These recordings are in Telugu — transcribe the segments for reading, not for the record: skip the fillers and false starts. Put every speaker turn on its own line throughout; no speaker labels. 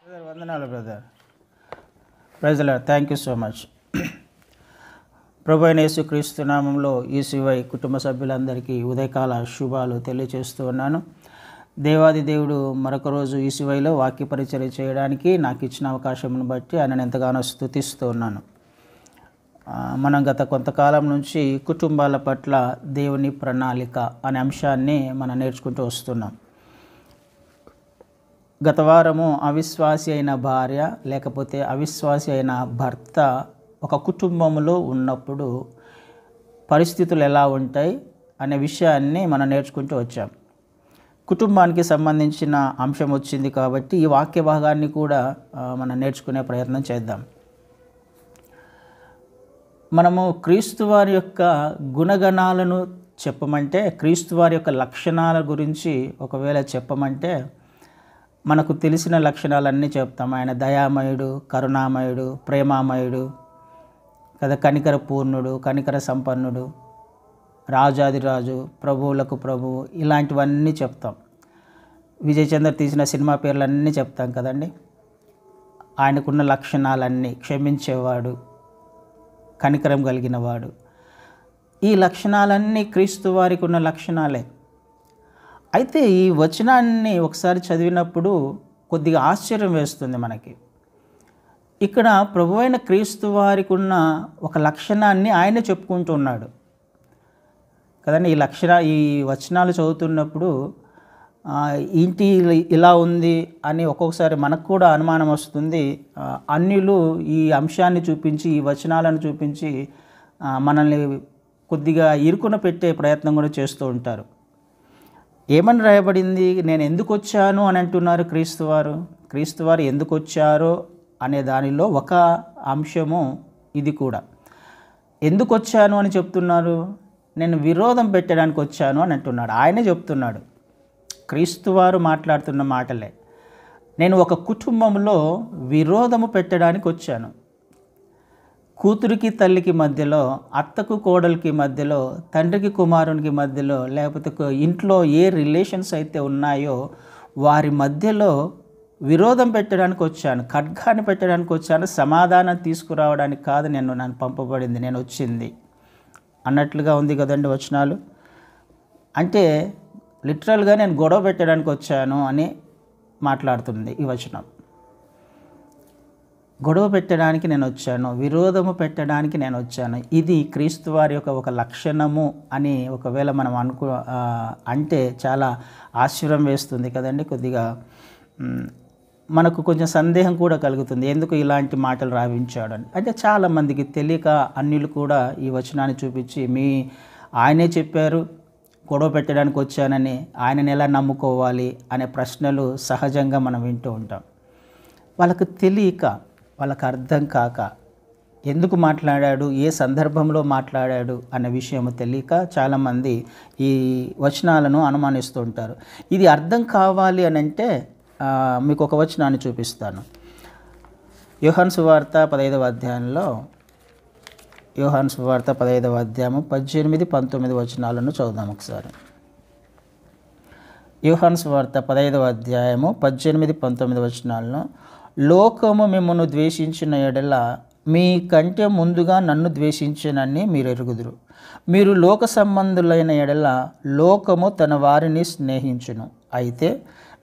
బ్రదర్ వందనాలు brother. Praise the lord. Thank you so much. ప్రభు అయిన యేసుక్రీస్తు నామంలో ఈసీవై కుటుంబ సభ్యులందరికీ ఉదయకాల శుభాలు తెలియజేస్తూ ఉన్నాను. దేవాది దేవుడు మరొక రోజు ఈసీవైలో వాక్య పరిచర్య చేయడానికి నాకు ఇచ్చిన అవకాశంను బట్టి ఆయనను ఎంతగానో స్తుతిస్తూ ఉన్నాను. మనం గత కొంతకాలం నుంచి కుటుంబాల పట్ల దేవుని ప్రణాళిక అనే అంశాన్ని మనం నేర్చుకుంటూ వస్తున్నాం. గత వారము అవిశ్వాసి అయిన భార్య లేకపోతే అవిశ్వాసి అయిన భర్త ఒక కుటుంబంలో ఉన్నప్పుడు పరిస్థితులు ఎలా ఉంటాయి అనే విషయాన్ని మనం నేర్చుకుంటూ వచ్చాం. కుటుంబానికి సంబంధించిన అంశం వచ్చింది కాబట్టి ఈ వాక్య భాగాన్ని కూడా మనం నేర్చుకునే ప్రయత్నం చేద్దాం. మనము క్రీస్తు వారి యొక్క గుణగణాలను చెప్పమంటే, క్రీస్తు వారి యొక్క లక్షణాల గురించి ఒకవేళ చెప్పమంటే మనకు తెలిసిన లక్షణాలన్నీ చెప్తాం. ఆయన దయామయుడు, కరుణామయుడు, ప్రేమామయుడు కదా, కనికర పూర్ణుడు, కనికర సంపన్నుడు, రాజాదిరాజు, ప్రభువులకు ప్రభువు, ఇలాంటివన్నీ చెప్తాం. విజయ్ చంద్ర తీసిన సినిమా పేర్లన్నీ చెప్తాం కదండి. ఆయనకున్న లక్షణాలన్నీ, క్షమించేవాడు, కనికరం కలిగినవాడు, ఈ లక్షణాలన్నీ క్రీస్తు వారికి ఉన్న లక్షణాలే. అయితే ఈ వచనాన్ని ఒకసారి చదివినప్పుడు కొద్దిగా ఆశ్చర్యం వేస్తుంది మనకి. ఇక్కడ ప్రభువైన క్రీస్తు వారికి ఉన్న ఒక లక్షణాన్ని ఆయనే చెప్పుకుంటూ ఉన్నాడు కదండి. ఈ వచనాలు చదువుతున్నప్పుడు ఏంటి ఇలా ఉంది అని ఒక్కొక్కసారి మనకు కూడా అనుమానం వస్తుంది. అన్యులు ఈ అంశాన్ని చూపించి, ఈ వచనాలను చూపించి మనల్ని కొద్దిగా ఇరుకున పెట్టే ప్రయత్నం కూడా చేస్తూ ఉంటారు. ఏమని రాయబడింది, నేను ఎందుకు వచ్చాను అని అంటున్నారు క్రీస్తు వారు ఎందుకు వచ్చారో అనే దానిలో ఒక అంశము ఇది కూడా. ఎందుకు వచ్చాను అని చెప్తున్నారు, నేను విరోధం పెట్టడానికి వచ్చాను అని అంటున్నాడు. ఆయనే చెప్తున్నాడు, క్రీస్తు వారు మాట్లాడుతున్న మాటలే. నేను ఒక కుటుంబంలో విరోధము పెట్టడానికి వచ్చాను. కూతురికి తల్లికి మధ్యలో, అత్తకు కోడలికి మధ్యలో, తండ్రికి కుమారునికి మధ్యలో, లేకపోతే ఇంట్లో ఏ రిలేషన్స్ అయితే ఉన్నాయో వారి మధ్యలో విరోధం పెట్టడానికి వచ్చాను, ఖడ్గాన్ని పెట్టడానికి వచ్చాను, సమాధానం తీసుకురావడానికి కాదు నన్ను పంపబడింది, నేను వచ్చింది అన్నట్లుగా ఉంది కదండి వచనాలు. అంటే లిటరల్గా నేను గొడవ పెట్టడానికి వచ్చాను అని మాట్లాడుతుంది ఈ వచనం. గొడవ పెట్టడానికి నేను వచ్చాను, విరోధము పెట్టడానికి నేను వచ్చాను. ఇది క్రీస్తు వారి యొక్క ఒక లక్షణము అని ఒకవేళ మనం అంటే చాలా ఆశ్చర్యం వేస్తుంది కదండి. కొద్దిగా మనకు కొంచెం సందేహం కూడా కలుగుతుంది, ఎందుకు ఇలాంటి మాటలు రావించాడు అని. అంటే చాలామందికి తెలియక అన్యులు కూడా ఈ వచనాన్ని చూపించి ఆయనే చెప్పారు గొడవ పెట్టడానికి వచ్చానని, ఆయనని ఎలా నమ్ముకోవాలి అనే ప్రశ్నలు సహజంగా మనం వింటూ ఉంటాం. వాళ్ళకు తెలియక, వాళ్ళకు అర్థం కాక, ఎందుకు మాట్లాడాడు, ఏ సందర్భంలో మాట్లాడాడు అనే విషయం తెలియక చాలామంది ఈ వచనాలను అనుమానిస్తూ ఉంటారు. ఇది అర్థం కావాలి అని అంటే మీకు ఒక వచనాన్ని చూపిస్తాను. యోహాను సువార్త 15వ అధ్యాయంలో, యోహాను సువార్త 15వ అధ్యాయము 18, 19 వచనాలను చదువుదాం ఒకసారి. యోహాను సువార్త 15వ అధ్యాయము 18, 19 వచనాలను, లోకము మిమ్మల్ని ద్వేషించిన ఎడల మీ కంటే ముందుగా నన్ను ద్వేషించనని మీరు ఎరుగుదురు. మీరు లోక సంబంధులైన ఎడల లోకము తన వారిని స్నేహించును. అయితే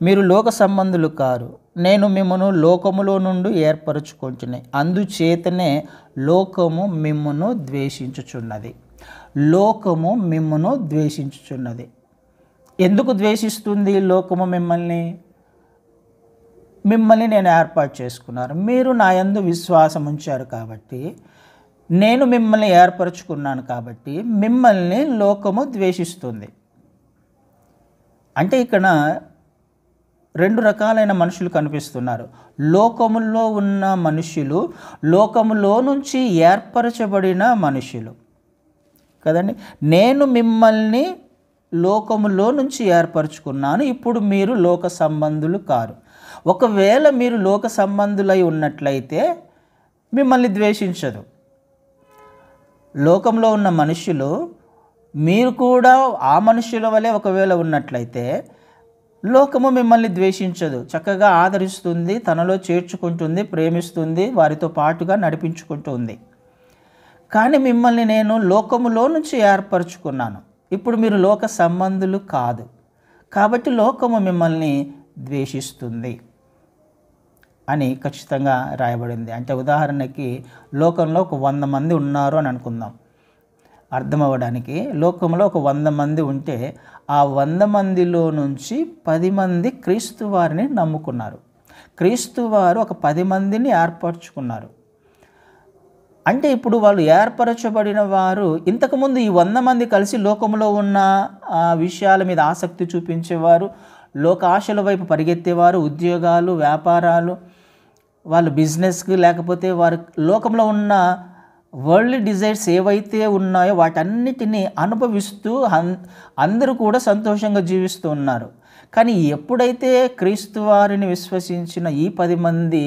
మీరు లోక సంబంధులు కారు, నేను మిమ్మను లోకములో నుండి ఏర్పరచుకుంటున్నాయి, అందుచేతనే లోకము మిమ్మును ద్వేషించుచున్నది. లోకము మిమ్మును ద్వేషించుచున్నది. ఎందుకు ద్వేషిస్తుంది లోకము మిమ్మల్ని? మిమ్మల్ని నేను ఏర్పాటు చేసుకున్నారు, మీరు నా యందు విశ్వాసం ఉంచారు కాబట్టి, నేను మిమ్మల్ని ఏర్పరచుకున్నాను కాబట్టి మిమ్మల్ని లోకము ద్వేషిస్తుంది. అంటే ఇక్కడ రెండు రకాలైన మనుషులు కనిపిస్తున్నారు. లోకములో ఉన్న మనుషులు, లోకములో నుంచి ఏర్పరచబడిన మనుషులు కదండి. నేను మిమ్మల్ని లోకములో నుంచి ఏర్పరచుకున్నాను, ఇప్పుడు మీరు లోక సంబంధులు కారు. ఒకవేళ మీరు లోక సంబంధులై ఉన్నట్లయితే మిమ్మల్ని ద్వేషించదు. లోకంలో ఉన్న మనుషులు, మీరు కూడా ఆ మనుషుల వలె ఒకవేళ ఉన్నట్లయితే లోకము మిమ్మల్ని ద్వేషించదు, చక్కగా ఆదరిస్తుంది, తనలో చేర్చుకుంటుంది, ప్రేమిస్తుంది, వారితో పాటుగా నడిపించుకుంటుంది. కానీ మిమ్మల్ని నేను లోకములో నుంచి ఏర్పరచుకున్నాను, ఇప్పుడు మీరు లోక సంబంధులు కాదు, కాబట్టి లోకము మిమ్మల్ని ద్వేషిస్తుంది అని ఖచ్చితంగా రాయబడింది. అంటే ఉదాహరణకి లోకంలో ఒక 100 మంది ఉన్నారు అని అనుకుందాం. అర్థమవ్వడానికి, లోకంలో ఒక 100 మంది ఉంటే ఆ 100 మందిలో నుంచి 10 మంది క్రీస్తు వారిని నమ్ముకున్నారు. క్రీస్తు వారు ఒక 10 మందిని ఏర్పరచుకున్నారు. అంటే ఇప్పుడు వాళ్ళు ఏర్పరచబడిన వారు ఇంతకుముందు ఈ 100 మంది కలిసి లోకంలో ఉన్న విషయాల మీద ఆసక్తి చూపించేవారు, లోక ఆశల వైపు పరిగెత్తేవారు, ఉద్యోగాలు, వ్యాపారాలు, వాళ్ళు బిజినెస్కి, లేకపోతే వారు లోకంలో ఉన్న వరల్డ్లీ డిజైర్స్ ఏవైతే ఉన్నాయో వాటన్నిటినీ అనుభవిస్తూ అందరూ కూడా సంతోషంగా జీవిస్తూ ఉన్నారు. కానీ ఎప్పుడైతే క్రీస్తు వారిని విశ్వసించిన ఈ 10 మంది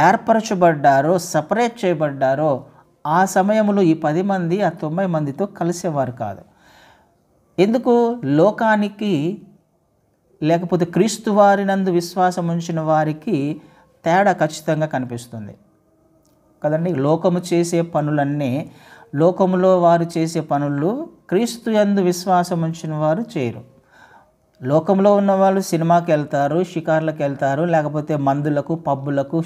ఏర్పరచబడ్డారో, సపరేట్ చేయబడ్డారో, ఆ సమయంలో ఈ 10 మంది ఆ 90 మందితో కలిసేవారు కాదు. ఎందుకు? లోకానికి లేకపోతే క్రీస్తు వారినందు విశ్వాసం ఉంచిన వారికి తేడా ఖచ్చితంగా కనిపిస్తుంది కదండి. లోకము చేసే పనులన్నీ, లోకములో వారు చేసే పనులు క్రీస్తు యందు విశ్వాసం ఉంచిన వారు చేయరు. లోకంలో ఉన్న వాళ్ళు సినిమాకి వెళ్తారు, షికార్లకు వెళ్తారు, లేకపోతే మందులకు, పబ్బులకు,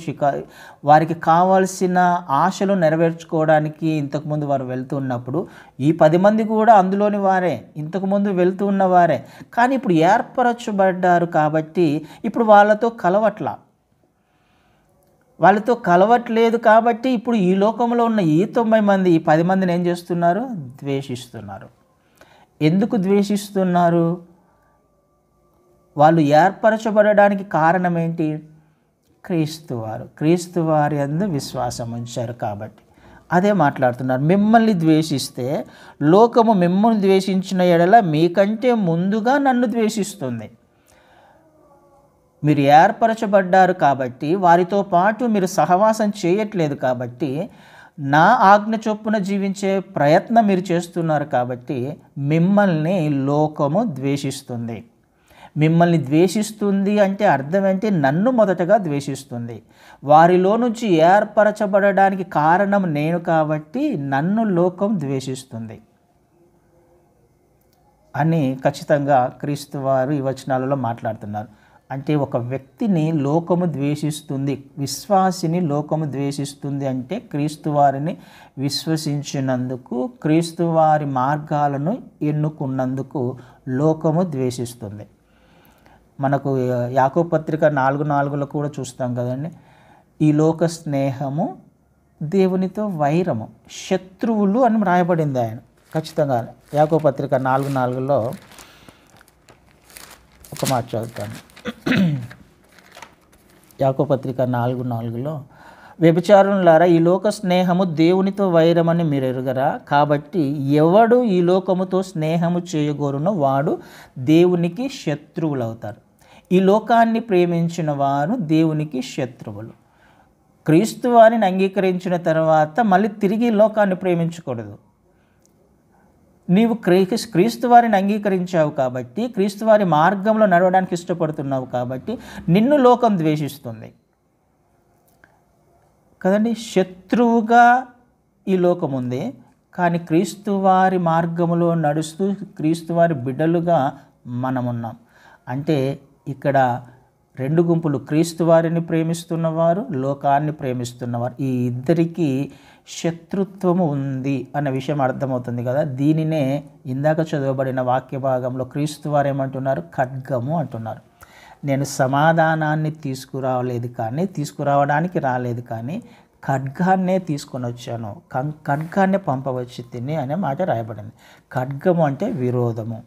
వారికి కావాల్సిన ఆశలు నెరవేర్చుకోవడానికి ఇంతకుముందు వారు వెళ్తూ ఉన్నప్పుడు ఈ 10 మంది కూడా అందులోని వారే, ఇంతకుముందు వెళ్తూ ఉన్నవారే. కానీ ఇప్పుడు ఏర్పరచబడ్డారు కాబట్టి ఇప్పుడు వాళ్ళతో కలవట్లేదు కాబట్టి ఇప్పుడు ఈ లోకంలో ఉన్న ఈ 90 మంది ఈ 10 మందిని ఏం చేస్తున్నారు? ద్వేషిస్తున్నారు. ఎందుకు ద్వేషిస్తున్నారు? వాళ్ళు ఏర్పరచబడడానికి కారణం ఏంటి? క్రీస్తు వారి యందు విశ్వాసం ఉంచారు కాబట్టి. అదే మాట్లాడుతున్నారు. మిమ్మల్ని ద్వేషిస్తే లోకము మిమ్మల్ని ద్వేషించిన ఎడల మీకంటే ముందుగా నన్ను ద్వేషిస్తుంది. మీరు ఏర్పరచబడ్డారు కాబట్టి, వారితో పాటు మీరు సహవాసం చేయట్లేదు కాబట్టి, నా ఆజ్ఞ చొప్పున జీవించే ప్రయత్నం మీరు చేస్తున్నారు కాబట్టి మిమ్మల్ని లోకము ద్వేషిస్తుంది. మిమ్మల్ని ద్వేషిస్తుంది అంటే అర్థం ఏంటి? నన్ను మొదటగా ద్వేషిస్తుంది. వారిలో నుంచి ఏర్పరచబడడానికి కారణం నేను కాబట్టి నన్ను లోకం ద్వేషిస్తుంది అని ఖచ్చితంగా క్రీస్తు వారు ఈ వచనాలలో మాట్లాడుతున్నారు. అంటే ఒక వ్యక్తిని లోకము ద్వేషిస్తుంది, విశ్వాసిని లోకము ద్వేషిస్తుంది అంటే క్రీస్తు వారిని విశ్వసించినందుకు, క్రీస్తు వారి మార్గాలను ఎన్నుకున్నందుకు లోకము ద్వేషిస్తుంది. మనకు యాకోబు పత్రిక 4:4లో కూడా చూస్తాం కదండి. ఈ లోక స్నేహము దేవునితో వైరము, శత్రువులు అని రాయబడింది. ఆయన ఖచ్చితంగా యాకోబు పత్రిక 4:4లో ఒక మాట చదువుతాను. యాకోబు పత్రిక 4:4లో, వ్యభిచారులారా, ఈ లోక స్నేహము దేవునితో వైరమని మీరు ఎరుగరా? కాబట్టి ఎవడు ఈ లోకముతో స్నేహము చేయగోరునో వాడు దేవునికి శత్రువులవుతారు. ఈ లోకాన్ని ప్రేమించిన వారు దేవునికి శత్రువులు. క్రీస్తు వారిని అంగీకరించిన తర్వాత మళ్ళీ తిరిగి లోకాన్ని ప్రేమించకూడదు. నీవు క్రీస్తు వారిని అంగీకరించావు కాబట్టి, క్రీస్తు వారి మార్గంలో నడవడానికి ఇష్టపడుతున్నావు కాబట్టి నిన్ను లోకం ద్వేషిస్తుంది కదండి. శత్రువుగా ఈ లోకం ఉంది, కానీ క్రీస్తు వారి మార్గంలో నడుస్తూ క్రీస్తు వారి బిడ్డలుగా మనమున్నాం. అంటే ఇక్కడ 2 గుంపులు, క్రీస్తు వారిని ప్రేమిస్తున్నవారు, లోకాన్ని ప్రేమిస్తున్నవారు, ఈ ఇద్దరికీ శత్రుత్వము ఉంది అన్న విషయం అర్థమవుతుంది కదా. దీనినే ఇందాక చదవబడిన వాక్య భాగంలో క్రీస్తు వారు ఏమంటున్నారు? ఖడ్గము అంటున్నారు. నేను సమాధానాన్ని తీసుకురావడానికి రాలేదు కానీ ఖడ్గాన్నే తీసుకొని వచ్చాను, ఖడ్గాన్నే పంపవచ్చి తిని అనే మాట రాయబడింది. ఖడ్గము అంటే విరోధము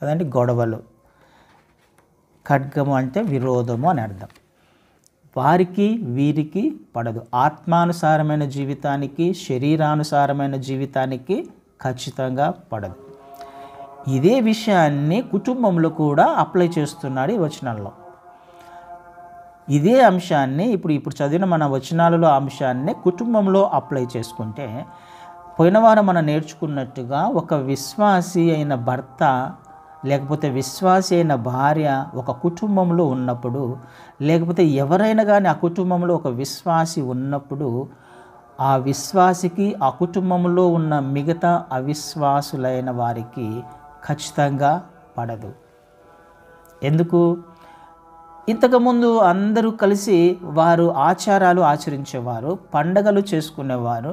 కదండి, గొడవలు. ఖడ్గము అంటే విరోధము అని అర్థం. వారికి వీరికి పడదు. ఆత్మానుసారమైన జీవితానికి, శరీరానుసారమైన జీవితానికి ఖచ్చితంగా పడదు. ఇదే విషయాన్ని కుటుంబంలో కూడా అప్లై చేస్తున్నాడు ఈ వచనాల్లో. ఇదే అంశాన్ని ఇప్పుడు చదివిన మన వచనాలలో అంశాన్ని కుటుంబంలో అప్లై చేసుకుంటే, పోయిన వారం మనం నేర్చుకున్నట్టుగా ఒక విశ్వాసి అయిన భర్త లేకపోతే విశ్వాసి అయిన భార్య ఒక కుటుంబంలో ఉన్నప్పుడు, లేకపోతే ఎవరైనా కానీ ఆ కుటుంబంలో ఒక విశ్వాసి ఉన్నప్పుడు, ఆ విశ్వాసికి ఆ కుటుంబంలో ఉన్న మిగతా అవిశ్వాసులైన వారికి ఖచ్చితంగా పడదు. ఎందుకు? ఇంతకుముందు అందరూ కలిసి వారు ఆచారాలు ఆచరించేవారు, పండగలు చేసుకునేవారు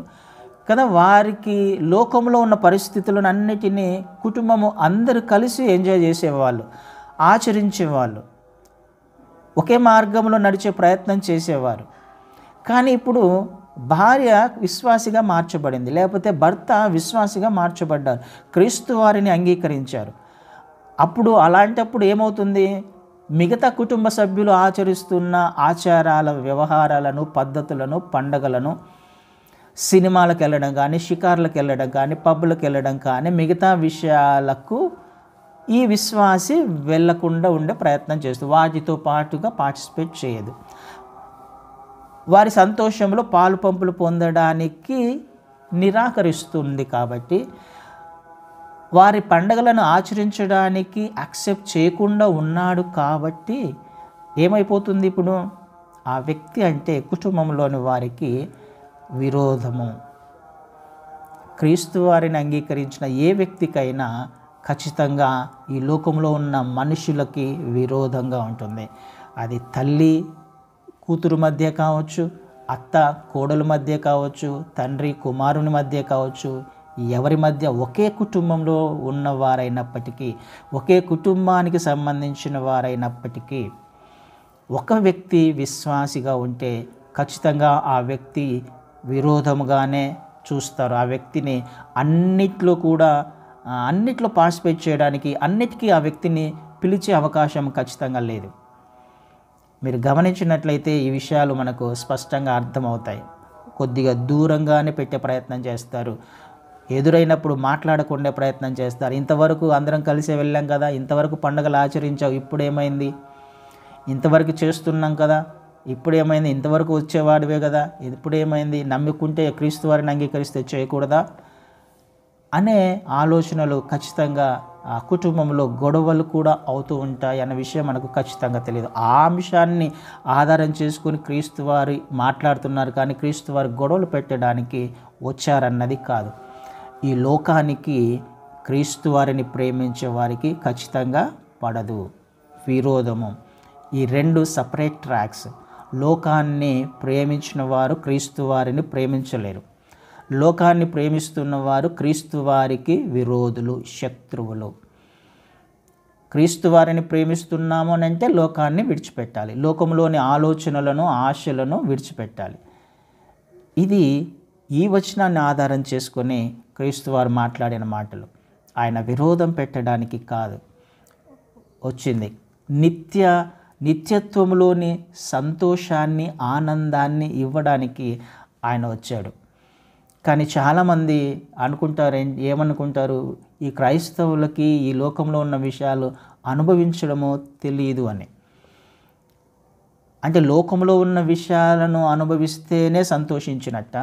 కదా. వారికి లోకంలో ఉన్న పరిస్థితులను అన్నిటినీ కుటుంబము అందరూ కలిసి ఎంజాయ్ చేసేవాళ్ళు, ఆచరించేవాళ్ళు, ఒకే మార్గంలో నడిచే ప్రయత్నం చేసేవారు. కానీ ఇప్పుడు భార్య విశ్వాసిగా మార్చబడింది, లేకపోతే భర్త విశ్వాసిగా మార్చబడ్డారు, క్రీస్తు వారిని అంగీకరించారు. అప్పుడు అలాంటప్పుడు ఏమవుతుంది? మిగతా కుటుంబ సభ్యులు ఆచరిస్తున్న ఆచారాల, వ్యవహారాలను, పద్ధతులను, పండగలను, సినిమాలకు వెళ్ళడం కానీ, షికార్లకు వెళ్ళడం కానీ, పబ్బులకు వెళ్ళడం కానీ, మిగతా విషయాలకు ఈ విశ్వాసి వెళ్లకుండా ఉండే ప్రయత్నం చేస్తుంది. వాటితో పాటుగా పార్టిసిపేట్ చేయదు. వారి సంతోషంలో పాలు పంపులు పొందడానికి నిరాకరిస్తుంది. కాబట్టి వారి పండగలను ఆచరించడానికి యాక్సెప్ట్ చేయకుండా ఉన్నాడు. కాబట్టి ఏమైపోతుంది? ఇప్పుడు ఆ వ్యక్తి అంటే కుటుంబంలోని వారికి విరోధము. క్రీస్తు వారిని అంగీకరించిన ఏ వ్యక్తికైనా ఖచ్చితంగా ఈ లోకంలో ఉన్న మనుషులకి విరోధంగా ఉంటుంది. అది తల్లి కూతురు మధ్య కావచ్చు, అత్త కోడల మధ్య కావచ్చు, తండ్రి కుమారుని మధ్య కావచ్చు, ఎవరి మధ్య ఒకే కుటుంబంలో ఉన్నవారైనప్పటికీ, ఒకే కుటుంబానికి సంబంధించిన వారైనప్పటికీ, ఒక వ్యక్తి విశ్వాసిగా ఉంటే ఖచ్చితంగా ఆ వ్యక్తి విరోధముగానే చూస్తారు. ఆ వ్యక్తిని అన్నిట్లో పార్టిసిపేట్ చేయడానికి, అన్నిటికీ ఆ వ్యక్తిని పిలిచే అవకాశం ఖచ్చితంగా లేదు. మీరు గమనించినట్లయితే ఈ విషయాలు మనకు స్పష్టంగా అర్థమవుతాయి. కొద్దిగా దూరంగానే పెట్టే ప్రయత్నం చేస్తారు, ఎదురైనప్పుడు మాట్లాడకుండా ప్రయత్నం చేస్తారు. ఇంతవరకు అందరం కలిసే వెళ్ళాం కదా, ఇంతవరకు పండుగలు ఆచరించావు, ఇప్పుడు ఏమైంది? ఇంతవరకు చేస్తున్నాం కదా, ఇప్పుడు ఏమైంది? ఇంతవరకు వచ్చేవాడివే కదా, ఇప్పుడు ఏమైంది? నమ్ముకుంటే క్రీస్తు వారిని అంగీకరిస్తే చేయకూడదా అనే ఆలోచనలు ఖచ్చితంగా ఆ కుటుంబంలో గొడవలు కూడా అవుతూ ఉంటాయి అన్న విషయం మనకు ఖచ్చితంగా తెలియదు. ఆ అంశాన్ని ఆధారం చేసుకుని క్రీస్తు వారు మాట్లాడుతున్నారు, కానీ క్రీస్తు వారు గొడవలు పెట్టడానికి వచ్చారన్నది కాదు. ఈ లోకానికి క్రీస్తు వారిని ప్రేమించే వారికి ఖచ్చితంగా పడదు, విరోధము. ఈ రెండు సపరేట్ ట్రాక్స్. లోకాన్ని ప్రేమించిన వారు క్రీస్తు వారిని ప్రేమించలేరు. లోకాన్ని ప్రేమిస్తున్న వారు క్రీస్తు వారికి విరోధులు, శత్రువులు. క్రీస్తు వారిని ప్రేమిస్తున్నాము అని అంటే లోకాన్ని విడిచిపెట్టాలి, లోకంలోని ఆలోచనలను, ఆశలను విడిచిపెట్టాలి. ఇది ఈ వచనాన్ని ఆధారం చేసుకొని క్రీస్తు వారు మాట్లాడిన మాటలు. ఆయన విరోధం పెట్టడానికి కాదు వచ్చింది, నిత్యత్వంలోని సంతోషాన్ని, ఆనందాన్ని ఇవ్వడానికి ఆయన వచ్చాడు. కానీ చాలామంది ఏమనుకుంటారు? ఈ క్రైస్తవులకి ఈ లోకంలో ఉన్న విషయాలు అనుభవించడమో తెలియదు అని. అంటే లోకంలో ఉన్న విషయాలను అనుభవిస్తేనే సంతోషించినట్ట,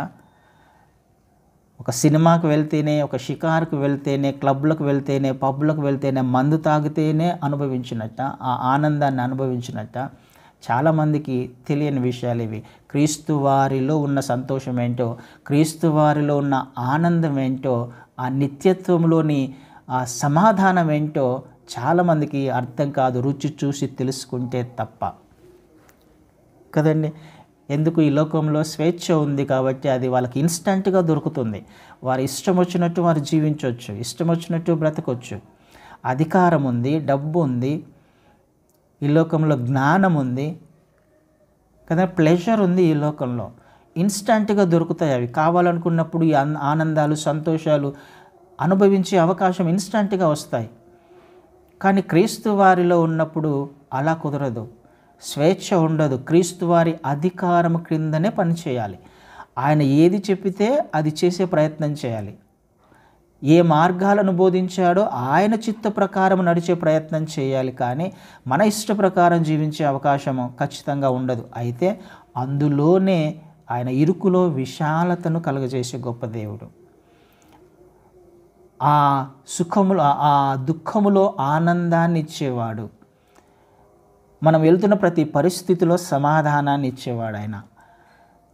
ఒక సినిమాకు వెళ్తేనే, ఒక షికారుకు వెళ్తేనే, క్లబ్లకు వెళ్తేనే, పబ్లకు వెళ్తేనే, మందు తాగితేనే అనుభవించినట్ట, ఆ ఆనందాన్ని అనుభవించినట్ట. చాలామందికి తెలియని విషయాలు ఇవి. క్రీస్తు వారిలో ఉన్న సంతోషం ఏంటో, క్రీస్తు వారిలో ఉన్న ఆనందం ఏంటో, ఆ నిత్యత్వంలోని ఆ సమాధానం ఏంటో చాలామందికి అర్థం కాదు, రుచి చూసి తెలుసుకుంటే తప్ప కదండి. ఎందుకు? ఈ లోకంలో స్వేచ్ఛ ఉంది కాబట్టి అది వాళ్ళకి ఇన్స్టంట్గా దొరుకుతుంది. వారు ఇష్టం వచ్చినట్టు వారు జీవించవచ్చు, ఇష్టం వచ్చినట్టు బ్రతకొచ్చు. అధికారం ఉంది, డబ్బు ఉంది, ఈ లోకంలో జ్ఞానం ఉంది కదా, ప్లెజర్ ఉంది. ఈ లోకంలో ఇన్స్టంట్గా దొరుకుతాయి. అవి కావాలనుకున్నప్పుడు ఈ ఆనందాలు, సంతోషాలు అనుభవించే అవకాశం ఇన్స్టంట్గా వస్తాయి. కానీ క్రీస్తు వారిలో ఉన్నప్పుడు అలా కుదరదు, స్వేచ్ఛ ఉండదు. క్రీస్తు వారి అధికారం క్రిందనే పనిచేయాలి. ఆయన ఏది చెప్పితే అది చేసే ప్రయత్నం చేయాలి. ఏ మార్గాలను బోధించాడో ఆయన చిత్త ప్రకారం నడిచే ప్రయత్నం చేయాలి. కానీ మన ఇష్ట ప్రకారం జీవించే అవకాశము ఖచ్చితంగా ఉండదు. అయితే అందులోనే ఆయన ఇరుకులో విశాలతను కలుగజేసే గొప్ప దేవుడు. ఆ సుఖములో ఆ దుఃఖములో ఆనందాన్ని ఇచ్చేవాడు. మనం వెళ్తున్న ప్రతి పరిస్థితిలో సమాధానాన్ని ఇచ్చేవాడు ఆయన.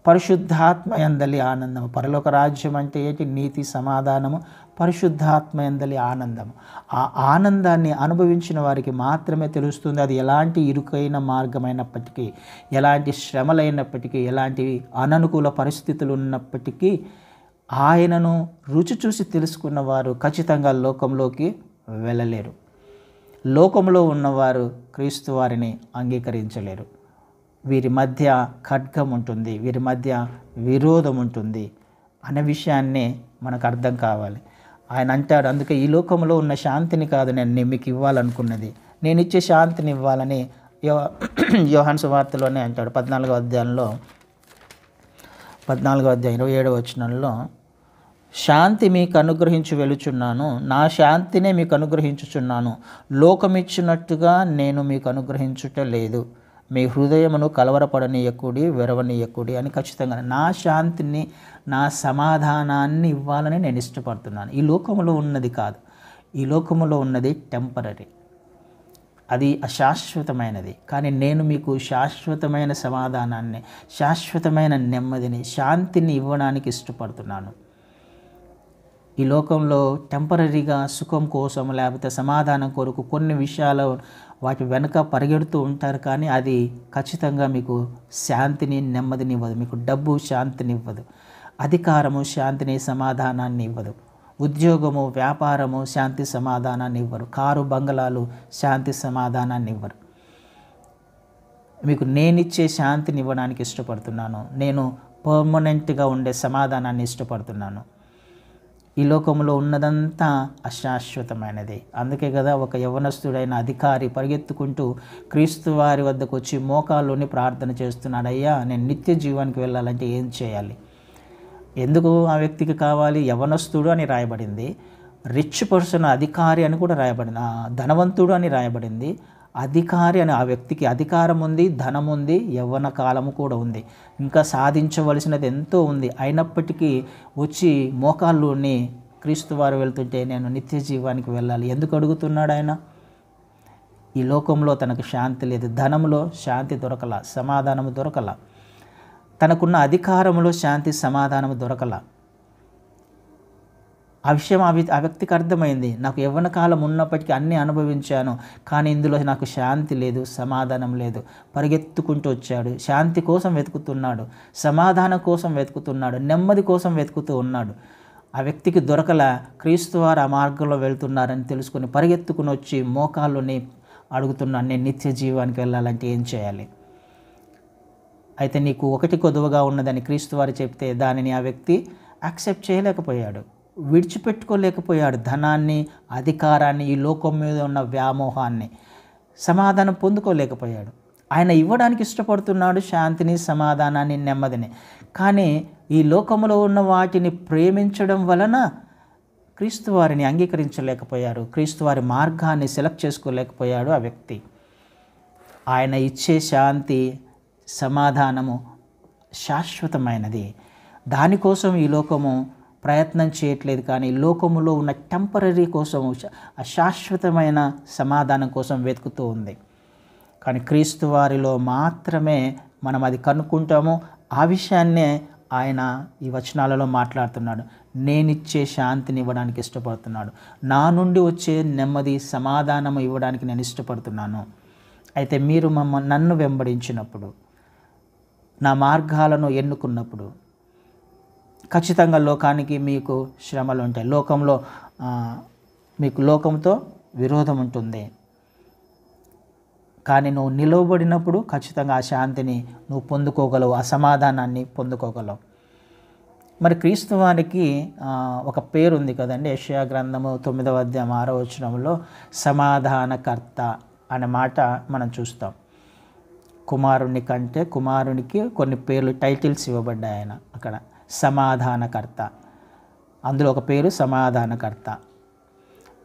పరిశుద్ధాత్మ యందలి ఆనందము. పరలోక రాజ్యం అంటే ఏంటి? నీతి, సమాధానము, పరిశుద్ధాత్మ యందలి ఆనందము. ఆ ఆనందాన్ని అనుభవించిన వారికి మాత్రమే తెలుస్తుంది. అది ఎలాంటి ఇరుకైన మార్గమైనప్పటికీ, ఎలాంటి శ్రమలైనప్పటికీ, ఎలాంటి అననుకూల పరిస్థితులు ఉన్నప్పటికీ ఆయనను రుచి చూసి తెలుసుకున్నవారు ఖచ్చితంగా లోకంలోకి వెళ్ళలేరు. లోకంలో ఉన్నవారు క్రీస్తు వారిని అంగీకరించలేరు. వీరి మధ్య ఖడ్గం ఉంటుంది, వీరి మధ్య విరోధం ఉంటుంది అనే విషయాన్ని మనకు అర్థం కావాలి. ఆయన అంటాడు, అందుకే ఈ లోకంలో ఉన్న శాంతిని కాదు నేను మీకు ఇవ్వాలనుకున్నది, నేను ఇచ్చే శాంతిని ఇవ్వాలని యోహాను సువార్తలోనే అంటాడు. 14వ అధ్యాయంలో 27వ వచనంలో, శాంతి మీకు అనుగ్రహించి వెలుచున్నాను, నా శాంతినే మీకు అనుగ్రహించుచున్నాను, లోకమిచ్చినట్టుగా నేను మీకు అనుగ్రహించుట లేదు, మీ హృదయమును కలవరపడనీయకుడి, వెరవనీయకుడి అని ఖచ్చితంగా నా శాంతిని, నా సమాధానాన్ని ఇవ్వాలని నేను ఇష్టపడుతున్నాను. ఈ లోకములో ఉన్నది కాదు, ఈ లోకములో ఉన్నది టెంపరరీ, అది అశాశ్వతమైనది. కానీ నేను మీకు శాశ్వతమైన సమాధానాన్ని, శాశ్వతమైన నెమ్మదిని, శాంతిని ఇవ్వడానికి ఇష్టపడుతున్నాను. ఈ లోకంలో టెంపరరీగా సుఖం కోసం లేకపోతే సమాధానం కొరకు కొన్ని విషయాలు వాటి వెనుక పరిగెడుతూ ఉంటారు. కానీ అది ఖచ్చితంగా మీకు శాంతిని, నెమ్మదిని ఇవ్వదు. మీకు డబ్బు శాంతిని ఇవ్వదు, అధికారము శాంతిని, సమాధానాన్ని ఇవ్వదు, ఉద్యోగము, వ్యాపారము శాంతి సమాధానాన్ని ఇవ్వరు, కారు బంగళాలు శాంతి సమాధానాన్ని ఇవ్వరు. మీకు నేనిచ్చే శాంతిని ఇవ్వడానికి ఇష్టపడుతున్నాను. నేను పర్మనెంట్గా ఉండే సమాధానాన్ని ఇష్టపడుతున్నాను. ఈ లోకంలో ఉన్నదంతా అశాశ్వతమైనది. అందుకే కదా ఒక యవ్వనస్తుడైన అధికారి పరిగెత్తుకుంటూ క్రీస్తు వారి వద్దకు వచ్చి మోకాల్లోని ప్రార్థన చేస్తున్నాడు, అయ్యా నేను నిత్య జీవానికి వెళ్ళాలంటే ఏం చేయాలి? ఎందుకు ఆ వ్యక్తికి కావాలి? యవ్వనస్తుడు అని రాయబడింది, రిచ్ పర్సన్ అధికారి అని కూడా రాయబడింది, ధనవంతుడు అని రాయబడింది. అధికారి అని ఆ వ్యక్తికి అధికారం ఉంది, ధనం ఉంది, యవ్వన కాలము కూడా ఉంది, ఇంకా సాధించవలసినది ఎంతో ఉంది. అయినప్పటికీ వచ్చి మోకాల్లోని క్రీస్తు వారు వెళ్తుంటే నేను నిత్య జీవానికి వెళ్ళాలి ఎందుకు అడుగుతున్నాడు ఆయన? ఈ లోకంలో తనకు శాంతి లేదు, ధనంలో శాంతి దొరకల, సమాధానము దొరకల, తనకున్న అధికారంలో శాంతి సమాధానము దొరకల. ఆ విషయం ఆ వ్యక్తికి అర్థమైంది. నాకు యవ్వన కాలం ఉన్నప్పటికీ అన్నీ అనుభవించాను, కానీ ఇందులో నాకు శాంతి లేదు, సమాధానం లేదు. పరిగెత్తుకుంటూ వచ్చాడు, శాంతి కోసం వెతుకుతున్నాడు, సమాధానం కోసం వెతుకుతున్నాడు, నెమ్మది కోసం వెతుకుతూ ఉన్నాడు. ఆ వ్యక్తికి దొరకల. క్రీస్తు వారు ఆ మార్గంలో వెళ్తున్నారని తెలుసుకొని పరిగెత్తుకుని వచ్చి మోకాళ్ళని అడుగుతున్నాను, నేను నిత్య జీవానికి వెళ్ళాలంటే ఏం చేయాలి? అయితే నీకు ఒకటి కొదువగా ఉన్నదని క్రీస్తు వారు చెప్తే దానిని ఆ వ్యక్తి యాక్సెప్ట్ చేయలేకపోయాడు, విడిచిపెట్టుకోలేకపోయాడు. ధనాన్ని, అధికారాన్ని, ఈ లోకం మీద ఉన్న వ్యామోహాన్ని, సమాధానం పొందుకోలేకపోయాడు. ఆయన ఇవ్వడానికి ఇష్టపడుతున్నాడు శాంతిని, సమాధానాన్ని, నెమ్మదిని. కానీ ఈ లోకంలో ఉన్న వాటిని ప్రేమించడం వలన క్రీస్తు వారిని అంగీకరించలేకపోయారు, క్రీస్తు వారి మార్గాన్ని సెలెక్ట్ చేసుకోలేకపోయాడు ఆ వ్యక్తి. ఆయన ఇచ్చే శాంతి, సమాధానము శాశ్వతమైనది. దానికోసం ఈ లోకము ప్రయత్నం చేయట్లేదు, కానీ లోకములో ఉన్న టెంపరరీ కోసం, అశాశ్వతమైన సమాధానం కోసం వెతుకుతూ ఉంది. కానీ క్రీస్తు వారిలో మాత్రమే మనం అది కనుక్కుంటాము. ఆ విషయాన్నే ఆయన ఈ వచనాలలో మాట్లాడుతున్నాడు. నేనిచ్చే శాంతిని ఇవ్వడానికి ఇష్టపడుతున్నాడు, నా నుండి వచ్చే నెమ్మది, సమాధానం ఇవ్వడానికి నేను ఇష్టపడుతున్నాను. అయితే మీరు నన్ను వెంబడించినప్పుడు, నా మార్గాలను ఎన్నుకున్నప్పుడు ఖచ్చితంగా లోకానికి మీకు శ్రమలు ఉంటాయి, లోకంలో మీకు లోకంతో విరోధం ఉంటుంది. కానీ నువ్వు నిలవబడినప్పుడు ఖచ్చితంగా ఆ శాంతిని నువ్వు పొందుకోగలవు, ఆ సమాధానాన్ని పొందుకోగలవు. మరి క్రీస్తు వారికి ఒక పేరు ఉంది కదండి. యెషయా గ్రంథము 9వ అధ్యాయం 6వ వచనంలో సమాధానకర్త అనే మాట మనం చూస్తాం. కుమారుని కంటే కుమారునికి కొన్ని పేర్లు, టైటిల్స్ ఇవ్వబడ్డాయి. ఆయన అక్కడ సమాధానకర్త, అందులో ఒక పేరు సమాధానకర్త.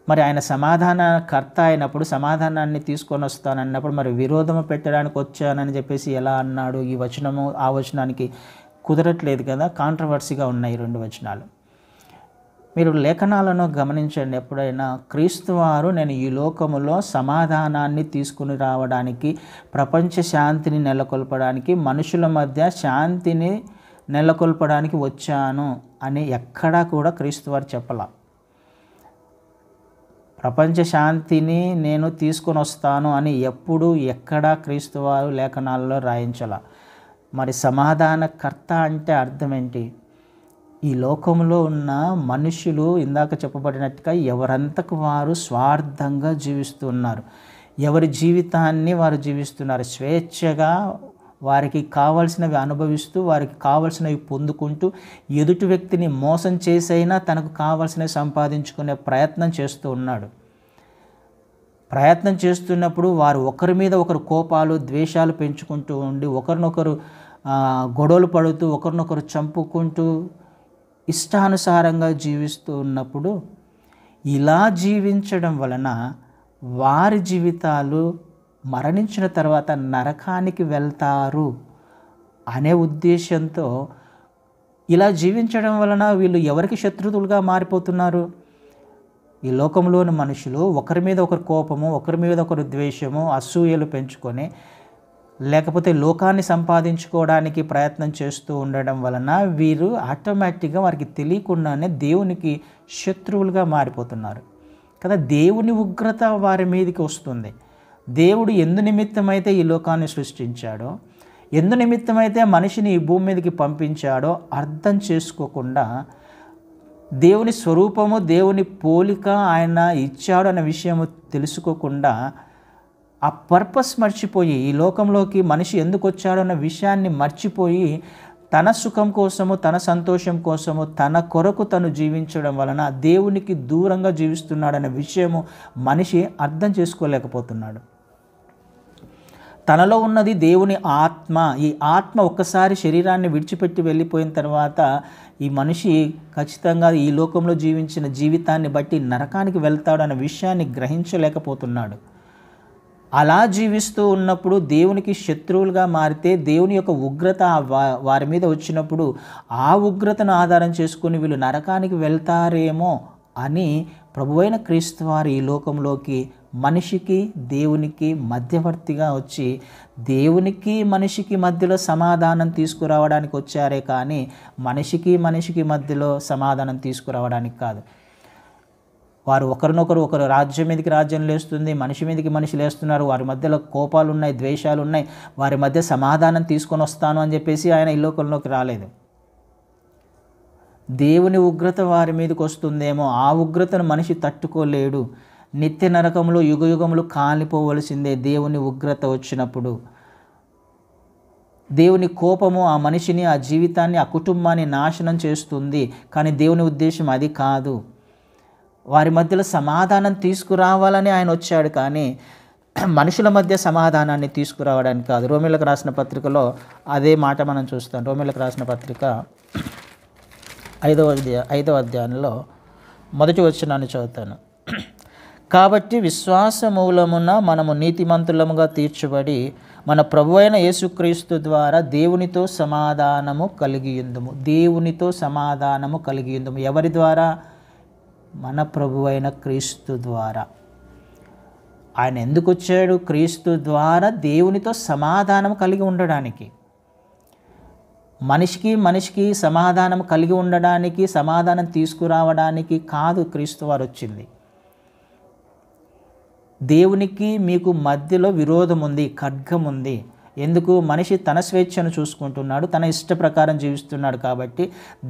మరి ఆయన సమాధానకర్త అయినప్పుడు, సమాధానాన్ని తీసుకొని వస్తానన్నప్పుడు మరి విరోధము పెట్టడానికి వచ్చానని చెప్పేసి ఎలా అన్నాడు? ఈ వచనము ఆ వచనానికి కుదరట్లేదు కదా, కాంట్రవర్సీగా ఉన్నాయి రెండు వచనాలు. మీరు లేఖనాలను గమనించండి. ఎప్పుడైనా క్రీస్తు వారు నేను ఈ లోకములో సమాధానాన్ని తీసుకుని రావడానికి, ప్రపంచ శాంతిని నెలకొల్పడానికి, మనుషుల మధ్య శాంతిని నెలకొల్పడానికి వచ్చాను అని ఎక్కడా కూడా క్రీస్తు వారు చెప్పలా. ప్రపంచ శాంతిని నేను తీసుకొని వస్తాను అని ఎప్పుడు ఎక్కడా క్రీస్తు వారు లేఖనాల్లో రాయించాల. మరి సమాధానకర్త అంటే అర్థం ఏంటి? ఈ లోకంలో ఉన్న మనుషులు ఇందాక చెప్పబడినట్టుగా ఎవరంతకు వారు స్వార్థంగా జీవిస్తున్నారు. ఎవరి జీవితాన్ని వారు జీవిస్తున్నారు. స్వేచ్ఛగా వారికి కావాల్సినవి అనుభవిస్తూ, వారికి కావాల్సినవి పొందుకుంటూ, ఎదుటి వ్యక్తిని మోసం చేసైనా తనకు కావాల్సినవి సంపాదించుకునే ప్రయత్నం చేస్తూ ఉన్నాడు. ప్రయత్నం చేస్తున్నప్పుడు వారు ఒకరి మీద ఒకరు కోపాలు, ద్వేషాలు పెంచుకుంటూ ఉండి, ఒకరినొకరు గొడవలు పడుతూ, ఒకరినొకరు చంపుకుంటూ ఇష్టానుసారంగా జీవిస్తూ ఉన్నప్పుడు, ఇలా జీవించడం వలన వారి జీవితాలు మరణించిన తర్వాత నరకానికి వెళ్తారు అనే ఉద్దేశంతో ఇలా జీవించడం వలన వీళ్ళు ఎవరికి శత్రువులుగా మారిపోతున్నారు? ఈ లోకంలోని మనుషులు ఒకరి మీద ఒకరు కోపము, ఒకరి మీద ఒకరు ద్వేషము, అసూయలు పెంచుకొని, లేకపోతే లోకాన్ని సంపాదించుకోవడానికి ప్రయత్నం చేస్తూ ఉండడం వలన వీరు ఆటోమేటిక్గా వారికి తెలియకుండానే దేవునికి శత్రువులుగా మారిపోతున్నారు కదా. దేవుని ఉగ్రత వారి మీదకి వస్తుంది. దేవుడు ఎందు నిమిత్తమైతే ఈ లోకాన్ని సృష్టించాడో, ఎందు నిమిత్తమైతే మనిషిని ఈ భూమి మీదకి పంపించాడో అర్థం చేసుకోకుండా, దేవుని స్వరూపము, దేవుని పోలిక ఆయన ఇచ్చాడు అన్న విషయము తెలుసుకోకుండా, ఆ పర్పస్ మర్చిపోయి, ఈ లోకంలోకి మనిషి ఎందుకు వచ్చాడో అన్న విషయాన్ని మర్చిపోయి, తన సుఖం కోసము, తన సంతోషం కోసము, తన కొరకు తను జీవించడం వలన దేవునికి దూరంగా జీవిస్తున్నాడనే విషయము మనిషి అర్థం చేసుకోలేకపోతున్నాడు. తనలో ఉన్నది దేవుని ఆత్మ. ఈ ఆత్మ ఒక్కసారి శరీరాన్ని విడిచిపెట్టి వెళ్ళిపోయిన తర్వాత ఈ మనిషి ఖచ్చితంగా ఈ లోకంలో జీవించిన జీవితాన్ని బట్టి నరకానికి వెళ్తాడు అనే విషయాన్ని గ్రహించలేకపోతున్నాడు. అలా జీవిస్తూ ఉన్నప్పుడు దేవునికి శత్రువులుగా మారితే, దేవుని యొక్క ఉగ్రత వారి మీద వచ్చినప్పుడు ఆ ఉగ్రతను ఆధారం చేసుకుని వీళ్ళు నరకానికి వెళ్తారేమో అని ప్రభువైన క్రీస్తు వారు ఈ లోకంలోకి మనిషికి దేవునికి మధ్యవర్తిగా వచ్చి, దేవునికి మనిషికి మధ్యలో సమాధానం తీసుకురావడానికి వచ్చారే కానీ మనిషికి మధ్యలో సమాధానం తీసుకురావడానికి కాదు. వారు ఒకరు రాజ్యం మీదకి రాజ్యం లేస్తుంది, మనిషి మీదకి మనిషి లేస్తున్నారు. వారి మధ్యలో కోపాలు ఉన్నాయి, ద్వేషాలు ఉన్నాయి. వారి మధ్య సమాధానం తీసుకొని వస్తాను అని చెప్పేసి ఆయన ఈ లోకంలోకి రాలేదు. దేవుని ఉగ్రత వారి మీదకి వస్తుందేమో, ఆ ఉగ్రతను మనిషి తట్టుకోలేడు. నిత్య నరకంలో యుగయుగములు కాలిపోవలసిందే దేవుని ఉగ్రత వచ్చినప్పుడు. దేవుని కోపము ఆ మనిషిని, ఆ జీవితాన్ని, ఆ కుటుంబాన్ని నాశనం చేస్తుంది. కానీ దేవుని ఉద్దేశం అది కాదు. వారి మధ్యలో సమాధానం తీసుకురావాలని ఆయన వచ్చాడు కానీ మనుషుల మధ్య సమాధానాన్ని తీసుకురావడానికి కాదు. రోమీలకు రాసిన పత్రికలో అదే మాట మనం చూస్తాం. రోమీలకు రాసిన పత్రిక 5వ అధ్యాయంలో మొదటి వచనాన్ని చదువుతాను. కాబట్టి విశ్వాస మూలమున మనము నీతిమంతులముగా తీర్చబడి మన ప్రభువైన యేసుక్రీస్తు ద్వారా దేవునితో సమాధానము కలిగి ఉందుము. దేవునితో సమాధానము కలిగి ఉందుము. ఎవరి ద్వారా? మన ప్రభువైన క్రీస్తు ద్వారా. ఆయన ఎందుకు వచ్చాడు? క్రీస్తు ద్వారా దేవునితో సమాధానం కలిగి ఉండడానికి. మనిషికి సమాధానం కలిగి ఉండడానికి, సమాధానం తీసుకురావడానికి కాదు క్రీస్తు వారు వచ్చింది. దేవునికి మీకు మధ్యలో విరోధం ఉంది, ఖడ్గం ఉంది. ఎందుకు? మనిషి తన స్వేచ్ఛను చూసుకుంటున్నాడు, తన ఇష్ట ప్రకారం జీవిస్తున్నాడు కాబట్టి,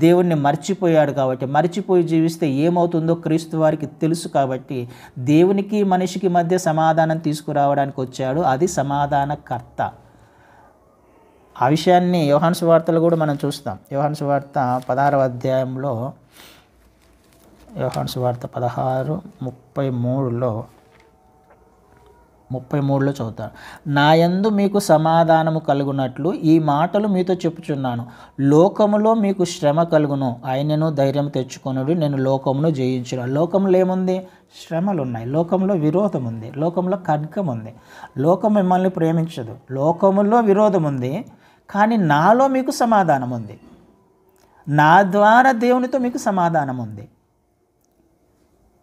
దేవుణ్ణి మర్చిపోయాడు కాబట్టి, మర్చిపోయి జీవిస్తే ఏమవుతుందో క్రీస్తు వారికి తెలుసు కాబట్టి దేవునికి మనిషికి మధ్య సమాధానం తీసుకురావడానికి వచ్చాడు. అది సమాధానకర్త. ఆ విషయాన్ని యోహాను సువార్తలో కూడా మనం చూస్తాం. యోహాను సువార్త 16వ అధ్యాయంలో, యోహాను సువార్త 16:33లో చదువుతాను. నా యందు మీకు సమాధానము కలుగునట్లు ఈ మాటలు మీతో చెప్పుచున్నాను. లోకములో మీకు శ్రమ కలుగును, ఆయనను ధైర్యం తెచ్చుకొనుడి, నేను లోకమును జయించును. లోకంలో ఏముంది? శ్రమలు ఉన్నాయి. లోకంలో విరోధం ఉంది. లోకంలో ఖడ్గం ఉంది. లోకం మిమ్మల్ని ప్రేమించదు. లోకములో విరోధం ఉంది, కానీ నాలో మీకు సమాధానం ఉంది. నా ద్వారా దేవునితో మీకు సమాధానం ఉంది.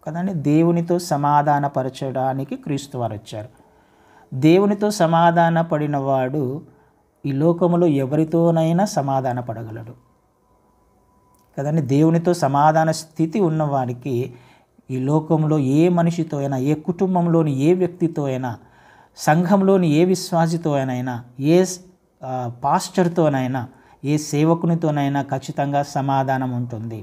కదండి. దేవునితో సమాధానపరచడానికి క్రీస్తు వారు వచ్చారు. దేవునితో సమాధాన పడినవాడు ఈ లోకములో ఎవరితోనైనా సమాధాన పడగలడు కదండి. దేవునితో సమాధాన స్థితి ఉన్నవాడికి ఈ లోకంలో ఏ మనిషితో అయినా, ఏ కుటుంబంలోని ఏ వ్యక్తితో అయినా, సంఘంలోని ఏ విశ్వాసితో అయినా, ఏ పాస్టర్తోనైనా, ఏ సేవకునితోనైనా ఖచ్చితంగా సమాధానం ఉంటుంది.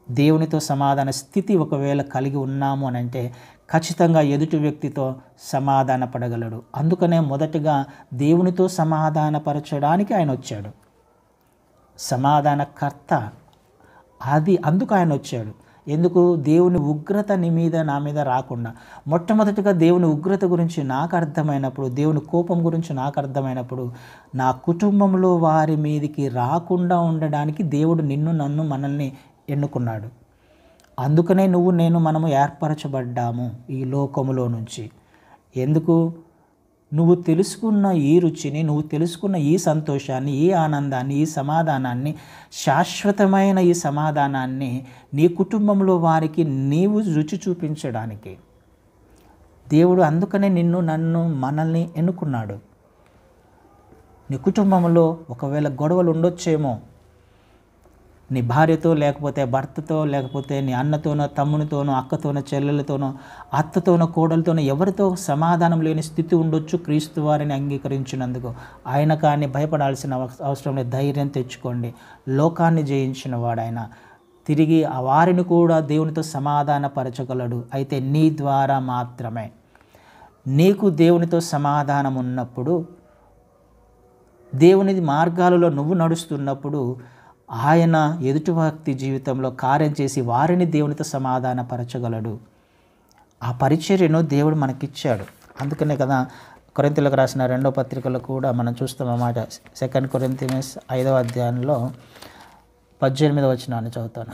దేవునితో సమాధాన స్థితి ఒకవేళ కలిగి ఉన్నాము అని అంటే ఖచ్చితంగా ఎదుటి వ్యక్తితో సమాధాన పడగలడు. అందుకనే మొదటగా దేవునితో సమాధానపరచడానికి ఆయన వచ్చాడు. సమాధానకర్త అందుకు ఆయన వచ్చాడు. ఎందుకు? దేవుని ఉగ్రత నీ మీద నా మీద రాకుండా. మొట్టమొదటిగా దేవుని ఉగ్రత గురించి నాకు అర్థమైనప్పుడు, దేవుని కోపం గురించి నాకు అర్థమైనప్పుడు, నా కుటుంబంలో వారి మీదికి రాకుండా ఉండడానికి దేవుడు నిన్ను, నన్ను, మనల్ని ఎన్నుకున్నాడు. అందుకనే మనము ఏర్పరచబడ్డాము ఈ లోకములో నుంచి. ఎందుకు? నువ్వు తెలుసుకున్న ఈ రుచిని, నువ్వు తెలుసుకున్న ఈ సంతోషాన్ని, ఈ ఆనందాన్ని, ఈ సమాధానాన్ని, శాశ్వతమైన ఈ సమాధానాన్ని నీ కుటుంబంలో వారికి నీవు రుచి చూపించడానికి దేవుడు అందుకనే నిన్ను, నన్ను, మనల్ని ఎన్నుకున్నాడు. నీ కుటుంబంలో ఒకవేళ గొడవలు ఉండొచ్చేమో, నీ భార్యతో, లేకపోతే భర్తతో, లేకపోతే నీ అన్నతోనో, తమ్మునితోనో, అక్కతోనో, చెల్లెలతోనో, అత్తతోనో, కోడలతోనో ఎవరితో సమాధానం లేని స్థితి ఉండొచ్చు. క్రీస్తు వారిని అంగీకరించినందుకు ఆయన కానీ భయపడాల్సిన అవసరం లేదు. ధైర్యం తెచ్చుకోండి. లోకాన్ని జయించిన వాడైనా తిరిగి ఆ వారిని కూడా దేవునితో సమాధానపరచగలడు. అయితే నీ ద్వారా మాత్రమే. నీకు దేవునితో సమాధానం ఉన్నప్పుడు, దేవుని మార్గాలలో నువ్వు నడుస్తున్నప్పుడు ఆయన ఎదుటి వ్యక్తి జీవితంలో కార్యం చేసి వారిని దేవునితో సమాధానపరచగలడు. ఆ పరిచర్యను దేవుడు మనకిచ్చాడు. అందుకనే కదా కొరింథీయులకు రాసిన 2వ పత్రికలో కూడా మనం చూస్తాం అన్నమాట. 2 కొరింథీయుస్ 5వ అధ్యాయంలో 18వ వచనాన్ని చదువుతాను.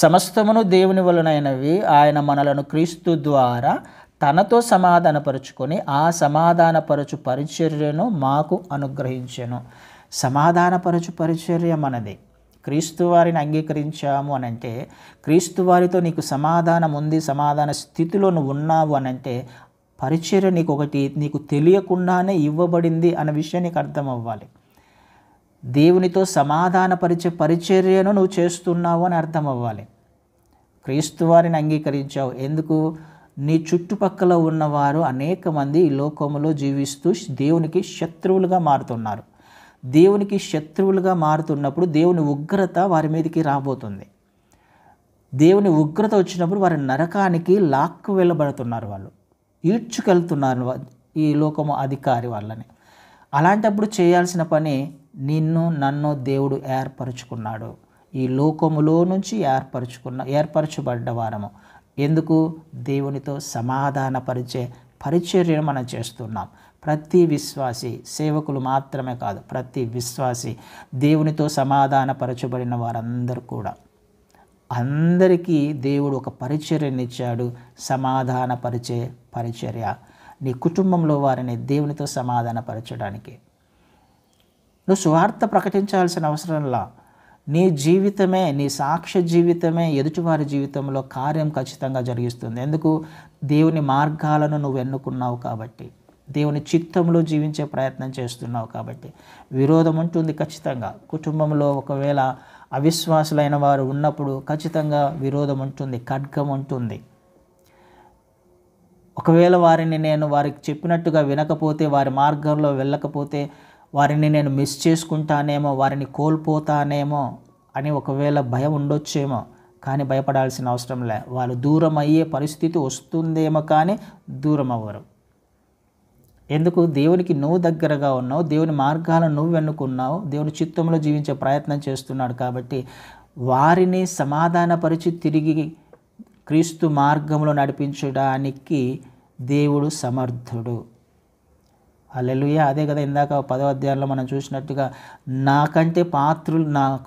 సమస్తమును దేవుని వలనైనవి, ఆయన మనలను క్రీస్తు ద్వారా తనతో సమాధానపరుచుకొని ఆ సమాధానపరచు పరిచర్యను మాకు అనుగ్రహించెను. సమాధానపరచు పరిచర్య మనది. క్రీస్తు వారిని అంగీకరించాము అని అంటే, క్రీస్తు వారితో నీకు సమాధానం ఉంది, సమాధాన స్థితిలో నువ్వు ఉన్నావు అని అంటే పరిచర్య నీకు తెలియకుండానే ఇవ్వబడింది అన్న విషయం నీకు అర్థం అవ్వాలి. దేవునితో సమాధానపరిచే పరిచర్యను నువ్వు చేస్తున్నావు అని అర్థం అవ్వాలి. క్రీస్తు వారిని అంగీకరించావు. ఎందుకు? నీ చుట్టుపక్కల ఉన్నవారు అనేక మంది ఈ లోకములో జీవిస్తూ దేవునికి శత్రువులుగా మారుతున్నారు. దేవునికి శత్రువులుగా మారుతున్నప్పుడు దేవుని ఉగ్రత వారి మీదకి రాబోతుంది. దేవుని ఉగ్రత వచ్చినప్పుడు వారి నరకానికి లాక్కు వెళ్ళబడుతున్నారు. వాళ్ళు ఈడ్చుకెళ్తున్నారు ఈ లోకము అధికారి వాళ్ళని. అలాంటప్పుడు చేయాల్సిన పని, నిన్ను, నన్ను దేవుడు ఏర్పరచుకున్నాడు. ఈ లోకములో నుంచి ఏర్పరచబడ్డ వారము. ఎందుకు? దేవునితో సమాధానపరిచే పరిచర్యను మనం చేస్తున్నాం. ప్రతి విశ్వాసి, సేవకులు మాత్రమే కాదు, ప్రతి విశ్వాసి, దేవునితో సమాధానపరచబడిన వారందరూ కూడా, అందరికీ దేవుడు ఒక పరిచర్యనిచ్చాడు. సమాధానపరిచే పరిచర్య. నీ కుటుంబంలో వారిని దేవునితో సమాధానపరచడానికి నువ్వు సువార్త ప్రకటించాల్సిన అవసరంలా. నీ జీవితమే, నీ సాక్ష్య జీవితమే ఎదుటివారి జీవితంలో కార్యం ఖచ్చితంగా జరిగిస్తుంది. ఎందుకు? దేవుని మార్గాలను నువ్వు ఎన్నుకున్నావు కాబట్టి, దేవుని చిత్తంలో జీవించే ప్రయత్నం చేస్తున్నావు కాబట్టి. విరోధం ఉంటుంది ఖచ్చితంగా. కుటుంబంలో ఒకవేళ అవిశ్వాసులైన వారు ఉన్నప్పుడు ఖచ్చితంగా విరోధం ఉంటుంది, ఖడ్గం ఉంటుంది. ఒకవేళ వారికి చెప్పినట్టుగా వినకపోతే, వారి మార్గంలో వెళ్ళకపోతే, వారిని నేను మిస్ చేసుకుంటానేమో, వారిని కోల్పోతానేమో అని ఒకవేళ భయం ఉండొచ్చేమో. కానీ భయపడాల్సిన అవసరం లే. వాళ్ళు దూరం అయ్యే పరిస్థితి వస్తుందేమో కానీ దూరం అవ్వరు. ఎందుకు? దేవునికి నువ్వు దగ్గరగా ఉన్నావు, దేవుని మార్గాలను నువ్వు ఎన్నుకున్నావు, దేవుని చిత్తంలో జీవించే ప్రయత్నం చేస్తున్నాడు కాబట్టి వారిని సమాధానపరిచి తిరిగి క్రీస్తు మార్గంలో నడిపించడానికి దేవుడు సమర్థుడు. హల్లెలూయా. అదే కదా ఇందాక 10వ అధ్యాయంలో మనం చూసినట్టుగా,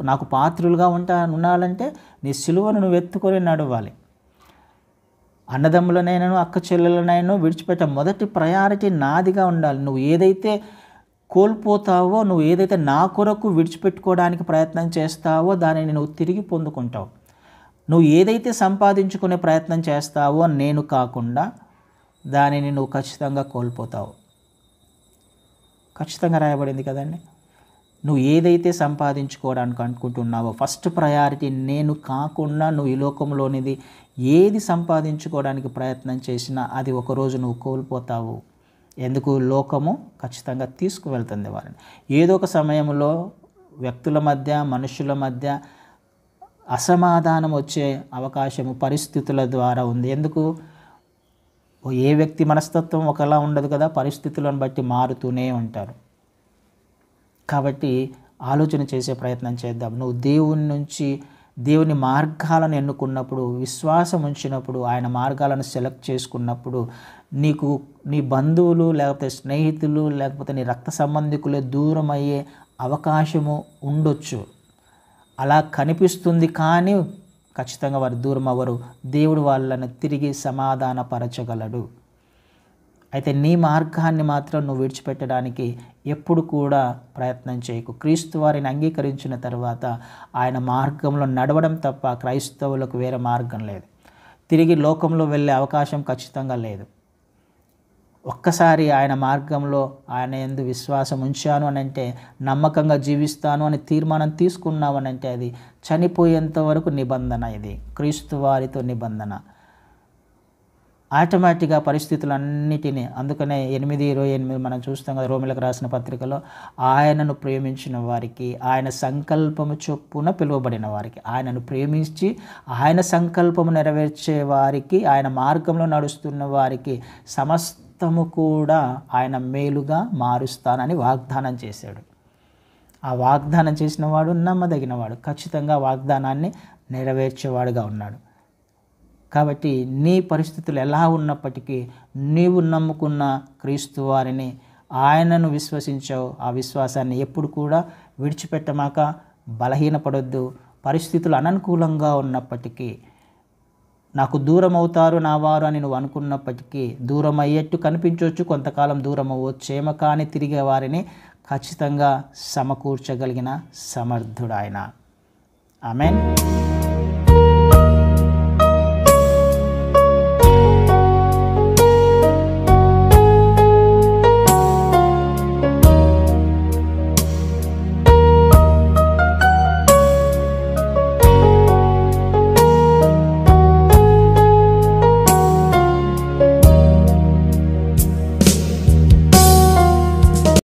నాకు పాత్రులుగా ఉండాలంటే నీ సిలువను నువ్వు ఎత్తుకొని నడవాలి. అన్నదమ్ములనైనా అక్క చెల్లెలనైనా విడిచిపెట్ట. మొదటి ప్రయారిటీ నాదిగా ఉండాలి. నువ్వు ఏదైతే కోల్పోతావో, నువ్వు ఏదైతే నా కొరకు విడిచిపెట్టుకోవడానికి ప్రయత్నం చేస్తావో దానిని నువ్వు తిరిగి పొందుకుంటావు. నువ్వు ఏదైతే సంపాదించుకునే ప్రయత్నం చేస్తావో నేను కాకుండా దానిని నువ్వు ఖచ్చితంగా కోల్పోతావు. ఖచ్చితంగా రాయబడింది కదండి. నువ్వు ఏదైతే సంపాదించుకోవడానికి అనుకుంటున్నావో ఫస్ట్ ప్రయారిటీ నేను కాకుండా నువ్వు ఈ లోకంలోనిది ఏది సంపాదించుకోవడానికి ప్రయత్నం చేసినా అది ఒకరోజు నువ్వు కోల్పోతావు. ఎందుకు? లోకము ఖచ్చితంగా తీసుకువెళ్తుంది వారిని. ఏదో ఒక సమయంలో వ్యక్తుల మధ్య, మనుషుల మధ్య అసమాధానం వచ్చే అవకాశము పరిస్థితుల ద్వారా ఉంది. ఎందుకు? ఏ వ్యక్తి మనస్తత్వం ఒకలా ఉండదు కదా, పరిస్థితులను బట్టి మారుతూనే ఉంటారు. కాబట్టి ఆలోచన చేసే ప్రయత్నం చేద్దాం. నువ్వు దేవుని మార్గాలను ఎన్నుకున్నప్పుడు, విశ్వాసం ఉంచినప్పుడు, ఆయన మార్గాలను సెలెక్ట్ చేసుకున్నప్పుడు నీకు నీ బంధువులు లేకపోతే స్నేహితులు లేకపోతే నీ రక్త సంబంధికులే దూరం అయ్యే అవకాశము ఉండొచ్చు. అలా కనిపిస్తుంది, కానీ ఖచ్చితంగా వారు దూరం అవ్వరు. దేవుడు వాళ్ళను తిరిగి సమాధానపరచగలడు. అయితే నీ మార్గాన్ని మాత్రం నువ్వు విడిచిపెట్టడానికి ఎప్పుడు కూడా ప్రయత్నం చేయకు. క్రీస్తు వారిని అంగీకరించిన తర్వాత ఆయన మార్గంలో నడవడం తప్ప క్రైస్తవులకు వేరే మార్గం లేదు. తిరిగి లోకంలో వెళ్ళే అవకాశం ఖచ్చితంగా లేదు. ఒక్కసారి ఆయన మార్గంలో ఆయన యందు విశ్వాసం ఉంచాను అని అంటే, నమ్మకంగా జీవిస్తాను అని తీర్మానం తీసుకున్నావు అని అంటే, అది చనిపోయేంత వరకు నిబంధన. ఇది క్రీస్తు వారితో నిబంధన. ఆటోమేటిక్గా పరిస్థితులన్నిటినీ, అందుకనే 8:28 మనం చూస్తాం కదా రోమిలకు రాసిన పత్రికలో, ఆయనను ప్రేమించిన వారికి, ఆయన సంకల్పము చొప్పున పిలువబడిన వారికి, ఆయనను ప్రేమించి ఆయన సంకల్పము నెరవేర్చే వారికి, ఆయన మార్గంలో నడుస్తున్న వారికి సమస్తము కూడా ఆయన మేలుగా మారుస్తానని వాగ్దానం చేశాడు. ఆ వాగ్దానం చేసిన వాడు నమ్మదగినవాడు, ఖచ్చితంగా వాగ్దానాన్ని నెరవేర్చేవాడుగా ఉన్నాడు. కాబట్టి నీ పరిస్థితులు ఎలా ఉన్నప్పటికీ నీవు నమ్ముకున్న క్రీస్తు వారిని, ఆయనను విశ్వసించావు, ఆ విశ్వాసాన్ని ఎప్పుడు కూడా విడిచిపెట్టమాక. బలహీనపడొద్దు. పరిస్థితులు అననుకూలంగా ఉన్నప్పటికీ, నాకు దూరం అవుతారు నా వారు అని నువ్వు అనుకున్నప్పటికీ, దూరం అయ్యేట్టు కనిపించవచ్చు, కొంతకాలం దూరం అవ్వచ్చేమో, కానీ తిరిగే వారిని ఖచ్చితంగా సమకూర్చగలిగిన సమర్థుడు ఆయన. ఆమేన్.